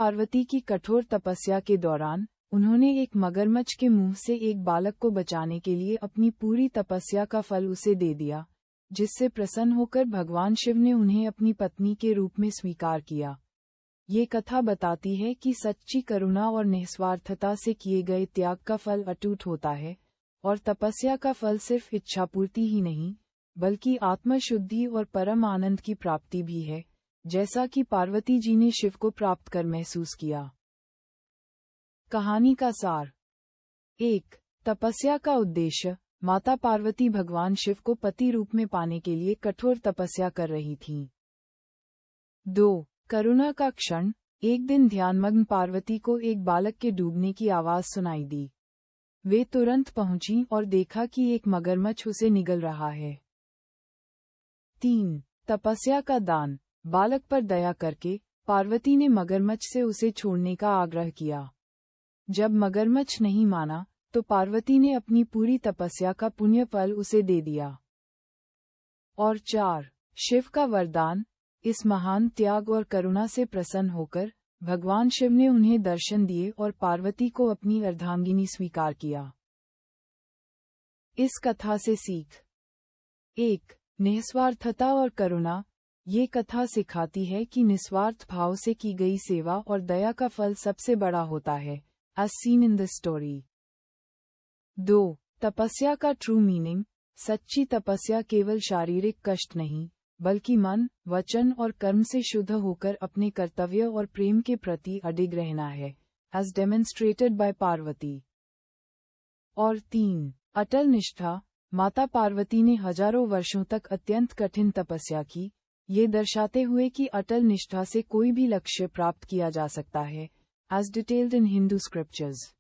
पार्वती की कठोर तपस्या के दौरान उन्होंने एक मगरमच्छ के मुंह से एक बालक को बचाने के लिए अपनी पूरी तपस्या का फल उसे दे दिया, जिससे प्रसन्न होकर भगवान शिव ने उन्हें अपनी पत्नी के रूप में स्वीकार किया। ये कथा बताती है कि सच्ची करुणा और निस्वार्थता से किए गए त्याग का फल अटूट होता है, और तपस्या का फल सिर्फ इच्छापूर्ति ही नहीं, बल्कि आत्मशुद्धि और परम आनंद की प्राप्ति भी है, जैसा कि पार्वती जी ने शिव को प्राप्त कर महसूस किया। कहानी का सार। 1. तपस्या का उद्देश्य। माता पार्वती भगवान शिव को पति रूप में पाने के लिए कठोर तपस्या कर रही थीं। 2. करुणा का क्षण। एक दिन ध्यानमग्न पार्वती को एक बालक के डूबने की आवाज सुनाई दी। वे तुरंत पहुंची और देखा कि एक मगरमच्छ उसे निगल रहा है। 3. तपस्या का दान। बालक पर दया करके पार्वती ने मगरमच्छ से उसे छोड़ने का आग्रह किया। जब मगरमच्छ नहीं माना, तो पार्वती ने अपनी पूरी तपस्या का पुण्य फल उसे दे दिया। और 4. शिव का वरदान। इस महान त्याग और करुणा से प्रसन्न होकर भगवान शिव ने उन्हें दर्शन दिए और पार्वती को अपनी अर्धांगिनी स्वीकार किया। इस कथा से सीख। 1. निस्वार्थता और करुणा। ये कथा सिखाती है कि निस्वार्थ भाव से की गई सेवा और दया का फल सबसे बड़ा होता है, as seen in this story. 2. तपस्या का ट्रू मीनिंग। सच्ची तपस्या केवल शारीरिक कष्ट नहीं, बल्कि मन, वचन और कर्म से शुद्ध होकर अपने कर्तव्य और प्रेम के प्रति अडिग रहना है, as demonstrated by पार्वती। और 3. अटल निष्ठा। माता पार्वती ने हजारों वर्षों तक अत्यंत कठिन तपस्या की, ये दर्शाते हुए कि अटल निष्ठा से कोई भी लक्ष्य प्राप्त किया जा सकता है, as detailed in Hindu scriptures.